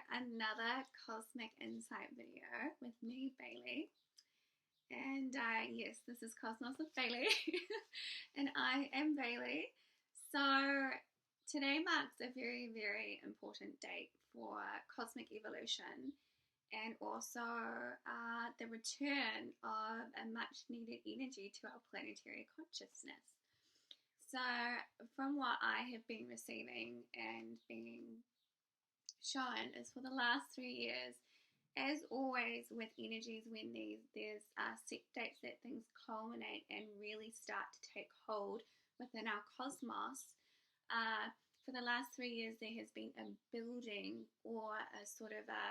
another Cosmic Insight video with me, Bailey. And yes, this is Cosmos with Bailey, and I am Bailey. So today marks a very, very important date for cosmic evolution and also the return of a much needed energy to our planetary consciousness. So, from what I have been receiving and being shown, is for the last 3 years, as always with energies, when there's set dates that things culminate and really start to take hold within our cosmos. For the last 3 years, there has been a building or a sort of a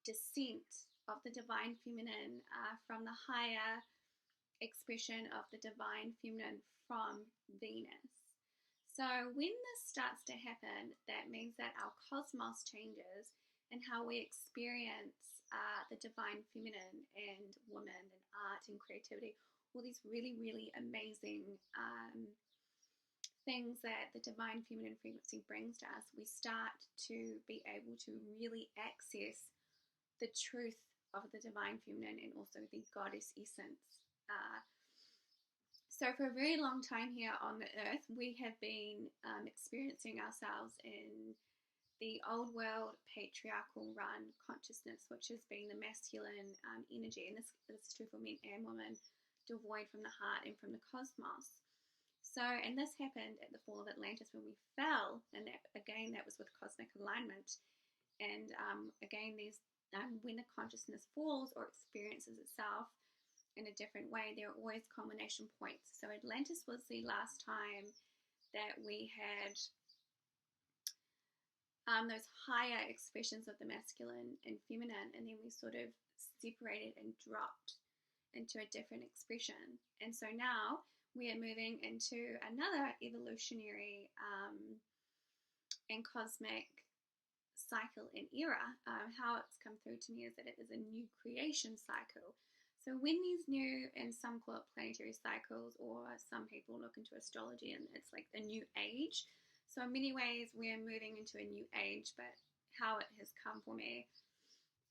descent of the divine feminine from the higher expression of the divine feminine from Venus. So when this starts to happen, that means that our cosmos changes and how we experience the divine feminine and woman and art and creativity, all these really, really amazing things that the divine feminine frequency brings to us. We start to be able to really access the truth of the divine feminine and also the goddess essence. So for a very long time here on the earth, we have been experiencing ourselves in the old world patriarchal run consciousness, which has been the masculine energy, and this is true for men and women, devoid from the heart and from the cosmos. So, and this happened at the fall of Atlantis when we fell, and that again, that was with cosmic alignment. And again, these when the consciousness falls or experiences itself in a different way, there are always culmination points. So Atlantis was the last time that we had those higher expressions of the masculine and feminine, and then we sort of separated and dropped into a different expression. And so now we are moving into another evolutionary and cosmic cycle and era. How it's come through to me is that it is a new creation cycle. So when these new, and some call it planetary cycles, or some people look into astrology and it's like a new age. So in many ways we are moving into a new age, but how it has come for me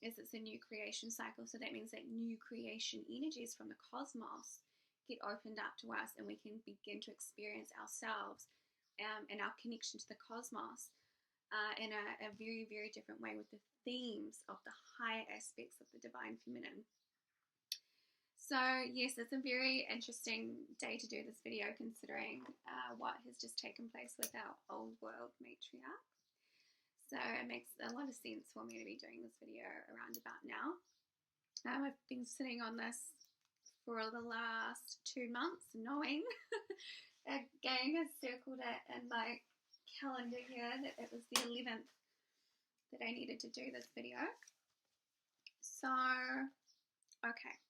is it's a new creation cycle. So that means that new creation energies from the cosmos get opened up to us, and we can begin to experience ourselves and our connection to the cosmos in a very, very different way, with the themes of the higher aspects of the divine feminine. So yes, it's a very interesting day to do this video, considering what has just taken place with our old world matriarch. So it makes a lot of sense for me to be doing this video around about now. I've been sitting on this for the last 2 months, knowing again, I circled it in my calendar here that it was the 11th that I needed to do this video. So, okay.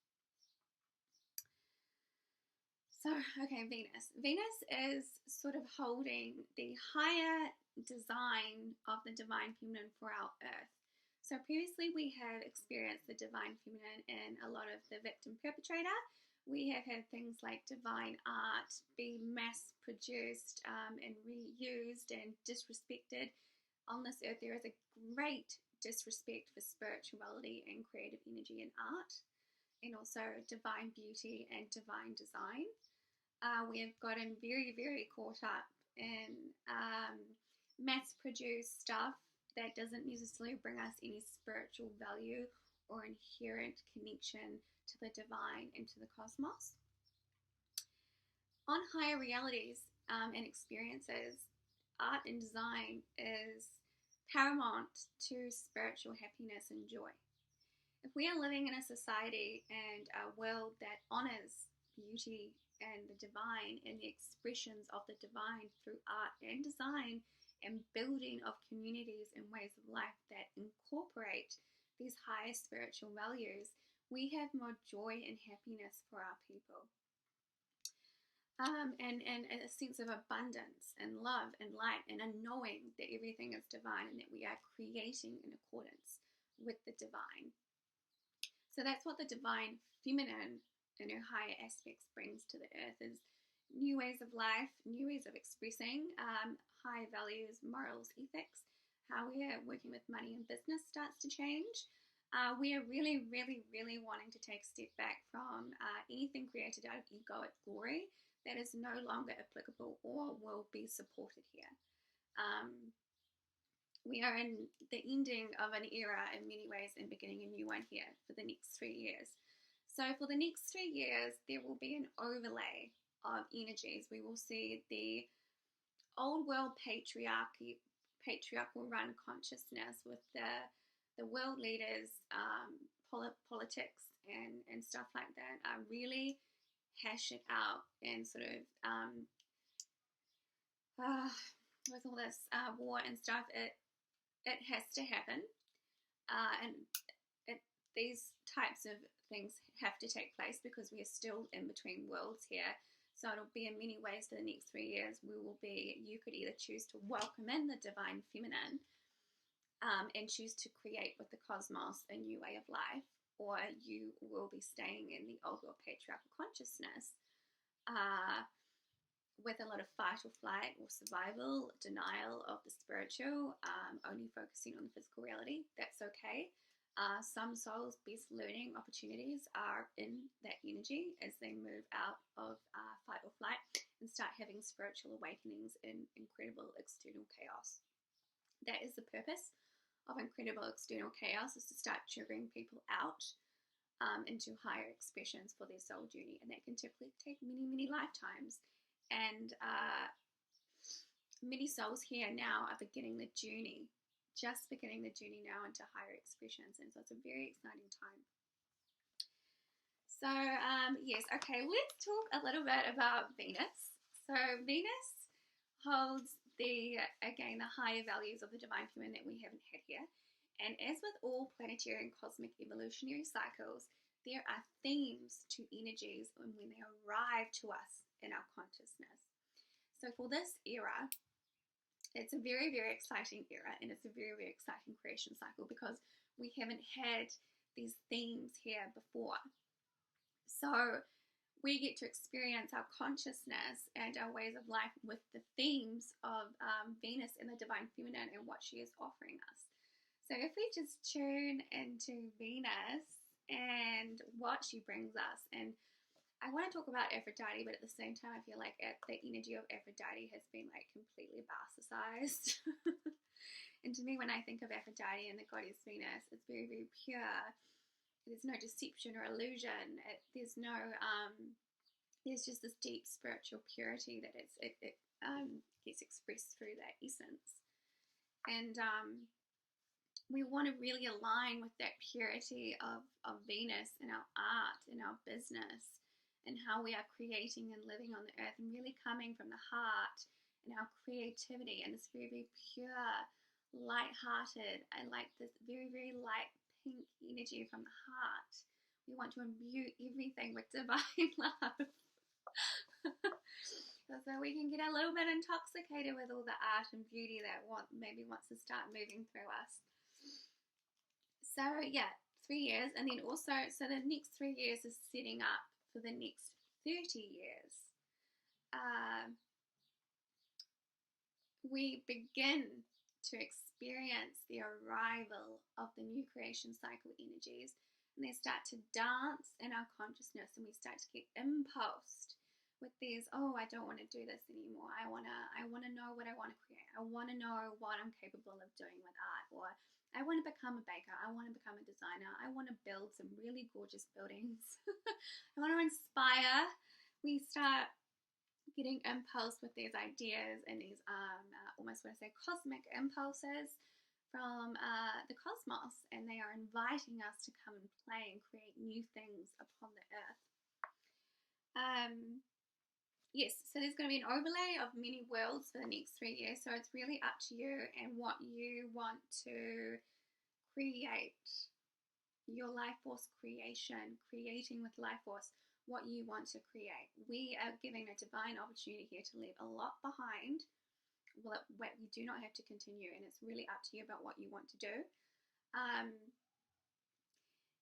Venus. Venus is sort of holding the higher design of the divine feminine for our earth. So previously we have experienced the divine feminine in a lot of the victim perpetrator. We have had things like divine art be mass produced and reused and disrespected. On this earth there is a great disrespect for spirituality and creative energy in art, and also divine beauty and divine design. We have gotten very, very caught up in mass-produced stuff that doesn't necessarily bring us any spiritual value or inherent connection to the divine and to the cosmos. On higher realities and experiences, art and design is paramount to spiritual happiness and joy. If we are living in a society and a world that honors beauty and the divine and the expressions of the divine through art and design and building of communities and ways of life that incorporate these higher spiritual values, we have more joy and happiness for our people. And a sense of abundance and love and light, and a knowing that everything is divine and that we are creating in accordance with the divine. So that's what the divine feminine and her higher aspects brings to the earth, is new ways of life, new ways of expressing high values, morals, ethics, how we are working with money and business starts to change. We are really, really, really wanting to take a step back from anything created out of egoic glory that is no longer applicable or will be supported here. We are in the ending of an era in many ways and beginning a new one here for the next 3 years. So for the next 3 years, there will be an overlay of energies. We will see the old world patriarchal run consciousness with the world leaders, politics and stuff like that really hash it out and sort of with all this war and stuff, it has to happen, and these types of things have to take place because we are still in between worlds here. So it'll be in many ways for the next 3 years. You could either choose to welcome in the divine feminine and choose to create with the cosmos a new way of life, or you will be staying in the old world patriarchal consciousness with a lot of fight or flight or survival, denial of the spiritual, only focusing on the physical reality. That's okay. Some souls' best learning opportunities are in that energy as they move out of fight or flight and start having spiritual awakenings in incredible external chaos. That is the purpose of incredible external chaos, is to start triggering people out into higher expressions for their soul journey, and that can typically take many, many lifetimes. And many souls here now are beginning the journey now into higher expressions, and so it's a very exciting time. So yes, okay, let's talk a little bit about Venus. So Venus holds the higher values of the divine feminine that we haven't had here, and as with all planetary and cosmic evolutionary cycles, there are themes to energies when they arrive to us in our consciousness. So for this era, it's a very, very exciting era, and it's a very, very exciting creation cycle because we haven't had these themes here before. So we get to experience our consciousness and our ways of life with the themes of Venus and the divine feminine and what she is offering us. So if we just tune into Venus and what she brings us, and I want to talk about Aphrodite, but at the same time I feel like the energy of Aphrodite has been like completely bastardized. And to me, when I think of Aphrodite and the goddess Venus, it's very, very pure. There's no deception or illusion. There's just this deep spiritual purity that it gets expressed through that essence. And we want to really align with that purity of Venus in our art, in our business, and how we are creating and living on the earth, and really coming from the heart and our creativity and this very, very pure, light-hearted, and like this very, very light pink energy from the heart. We want to imbue everything with divine love. So we can get a little bit intoxicated with all the art and beauty that maybe wants to start moving through us. So yeah, 3 years, and then also, so the next 3 years is setting up for the next 30 years. We begin to experience the arrival of the new creation cycle energies, and they start to dance in our consciousness, and we start to get impulsed with these, I don't want to do this anymore. I want to know what I want to create. I want to know what I'm capable of doing with art, or I want to become a baker. I want to become a designer. I want to build some really gorgeous buildings. I want to inspire. We start getting impulsed with these ideas and these almost want to say cosmic impulses from the cosmos, and they are inviting us to come and play and create new things upon the earth. Yes, so there's going to be an overlay of many worlds for the next 3 years, so it's really up to you and what you want to create. Your life force creation, creating with life force, what you want to create. We are giving a divine opportunity here to leave a lot behind. Well, we do not have to continue, and it's really up to you about what you want to do.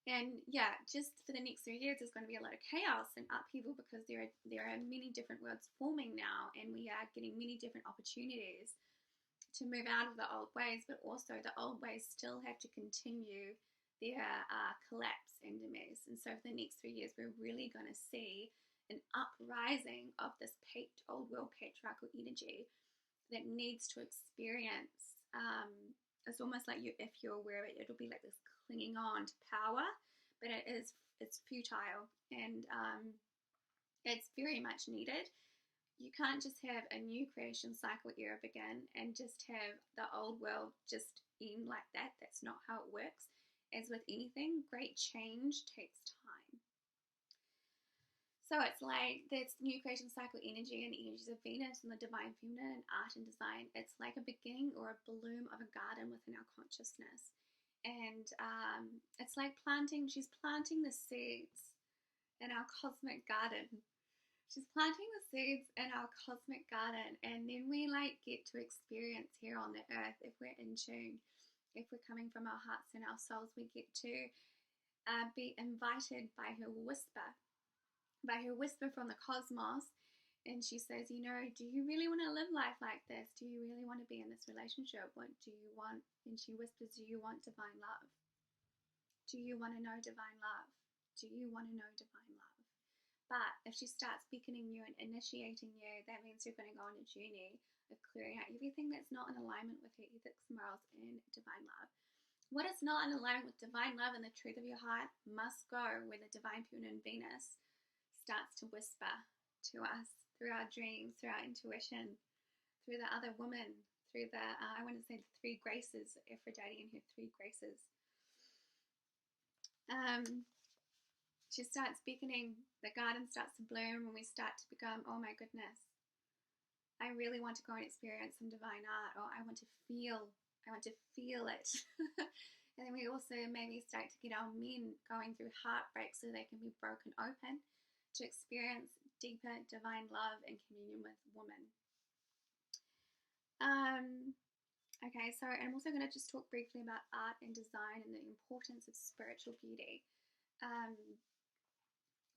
And yeah, just for the next 3 years, there's going to be a lot of chaos and upheaval because there are many different worlds forming now, and we are getting many different opportunities to move out of the old ways, but also the old ways still have to continue their collapse and demise. And so for the next 3 years, we're really going to see an uprising of this old world patriarchal energy that needs to experience. It's almost like if you're aware of it, it'll be like this clinging on to power, but it's futile, and it's very much needed. You can't just have a new creation cycle era begin and just have the old world just end like that. That's not how it works. As with anything, great change takes time. So it's like this new creation cycle energy and the energies of Venus and the divine feminine and art and design. It's like a beginning or a bloom of a garden within our consciousness. And it's like she's planting the seeds in our cosmic garden. She's planting the seeds in our cosmic garden, and then we get to experience here on the earth, if we're in tune, if we're coming from our hearts and our souls, we get to be invited by her whisper from the cosmos. And she says, do you really want to live life like this? Do you really want to be in this relationship? What do you want? And she whispers, do you want divine love? Do you want to know divine love? Do you want to know divine love? But if she starts beckoning you and initiating you, that means you're going to go on a journey of clearing out everything that's not in alignment with her ethics, morals, and divine love. What is not in alignment with divine love and the truth of your heart must go where the divine feminine Venus starts to whisper to us through our dreams, through our intuition, through the other woman, through the, I want to say the 3 graces, Aphrodite and her 3 graces. She starts beckoning, the garden starts to bloom, and we start to become, oh my goodness, I really want to go and experience some divine art, or I want to feel it. And then we also maybe start to get our men going through heartbreak so they can be broken open to experience deeper divine love and communion with woman. Okay, so I'm also going to just talk briefly about art and design and the importance of spiritual beauty.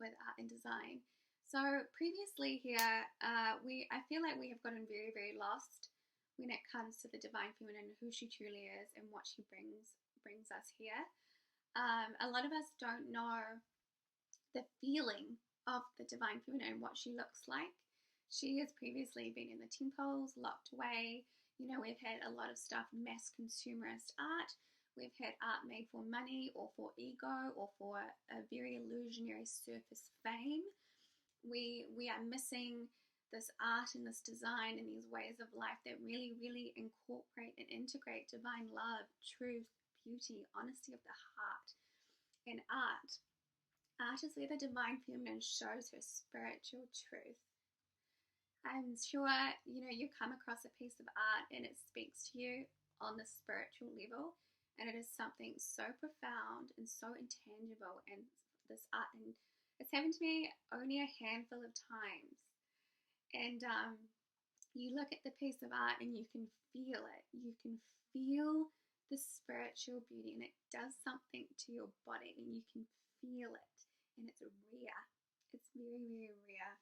With art and design. So previously here, I feel like we have gotten very, very lost when it comes to the divine feminine, who she truly is and what she brings us here. A lot of us don't know the feeling of the divine feminine, what she looks like. She has previously been in the temples, locked away. We've had a lot of stuff, mass consumerist art. We've had art made for money or for ego or for a very illusionary surface fame. We are missing this art and this design and these ways of life that really, really incorporate and integrate divine love, truth, beauty, honesty of the heart. And art is where the divine feminine shows her spiritual truth. I'm sure, you come across a piece of art and it speaks to you on the spiritual level. And it is something so profound and so intangible, and this art, and it's happened to me only a handful of times. And you look at the piece of art and you can feel it. You can feel the spiritual beauty, and it does something to your body, and you can feel it. And it's rare. It's very, very rare.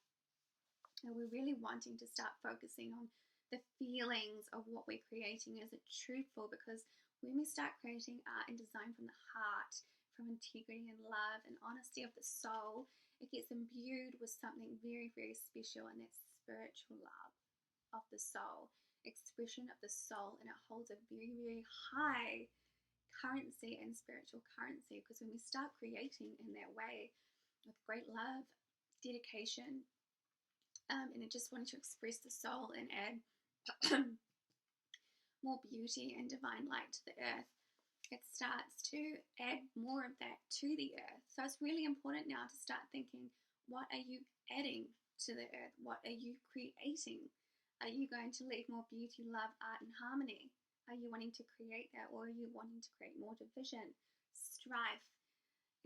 And we're really wanting to start focusing on the feelings of what we're creating. Is it truthful? Because when we start creating art and design from the heart, from integrity and love and honesty of the soul, it gets imbued with something very, very special, and that's spiritual love of the soul, expression of the soul, and it holds a very, very high currency and spiritual currency, because when we start creating in that way with great love, dedication, and just wanting to express the soul and add more beauty and divine light to the earth, it starts to add more of that to the earth. So it's really important now to start thinking, what are you adding to the earth? What are you creating? Are you going to leave more beauty, love, art, and harmony? Are you wanting to create that, or are you wanting to create more division, strife,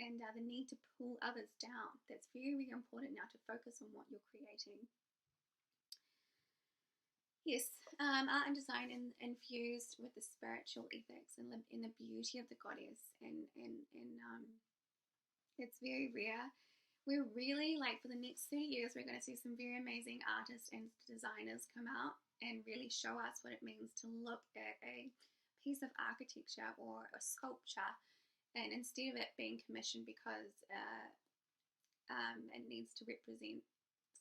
and the need to pull others down? That's very, very important now to focus on what you're creating. Yes, art and design infused with the spiritual ethics and in the beauty of the goddess, and it's very rare. we're really, like, for the next 30 years, we're going to see some very amazing artists and designers come out and really show us what it means to look at a piece of architecture or a sculpture, and instead of it being commissioned because it needs to represent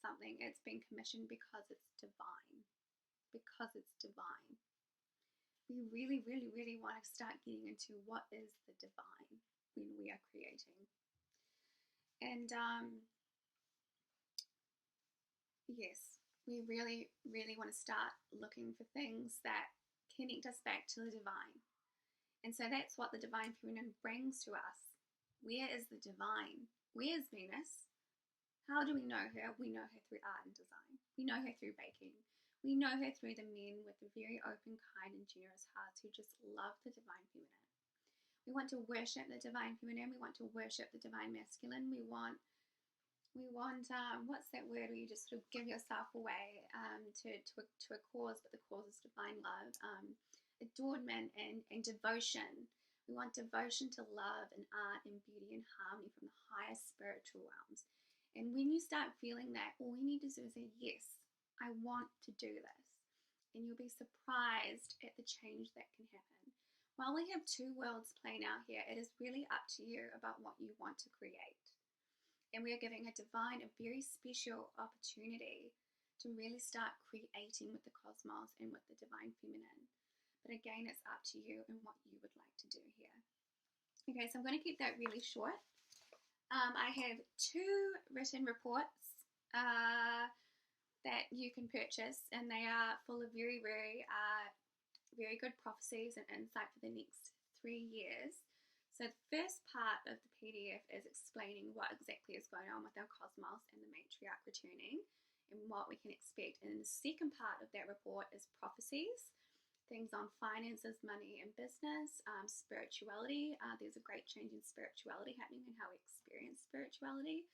something, it's been commissioned because it's divine. Because it's divine. We really, really, really want to start getting into what is the divine when we are creating. And yes, we really, really want to start looking for things that connect us back to the divine. And so that's what the divine feminine brings to us. Where is the divine? Where is Venus? How do we know her? We know her through art and design. We know her through baking. We know her through the men with the very open, kind, and generous hearts who just love the divine feminine. We want to worship the divine feminine. We want to worship the divine masculine. We want what's that word where you just sort of give yourself away to a cause, but the cause is divine love, adornment and devotion. We want devotion to love and art and beauty and harmony from the highest spiritual realms. And when you start feeling that, all you need to do is say, yes, I want to do this. And you'll be surprised at the change that can happen. While we have two worlds playing out here, it is really up to you about what you want to create. And we are giving a divine, a very special opportunity to really start creating with the cosmos and with the divine feminine. But again, it's up to you and what you would like to do here. Okay, so I'm going to keep that really short. I have 2 written reports that you can purchase, and they are full of very, very, very good prophecies and insight for the next 3 years. So the first part of the PDF is explaining what exactly is going on with our cosmos and the matriarch returning and what we can expect. And the second part of that report is prophecies, things on finances, money and business, spirituality. There's a great change in spirituality happening and how we experience spirituality.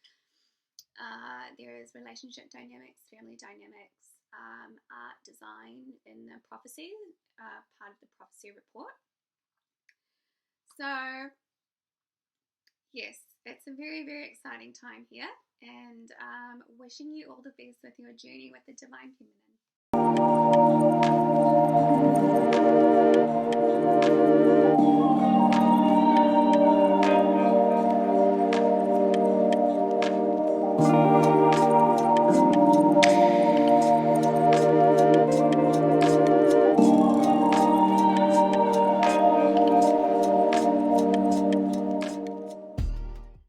There is relationship dynamics, family dynamics, art, design in the prophecy, part of the prophecy report. So, yes, it's a very, very exciting time here, and wishing you all the best with your journey with the divine feminine.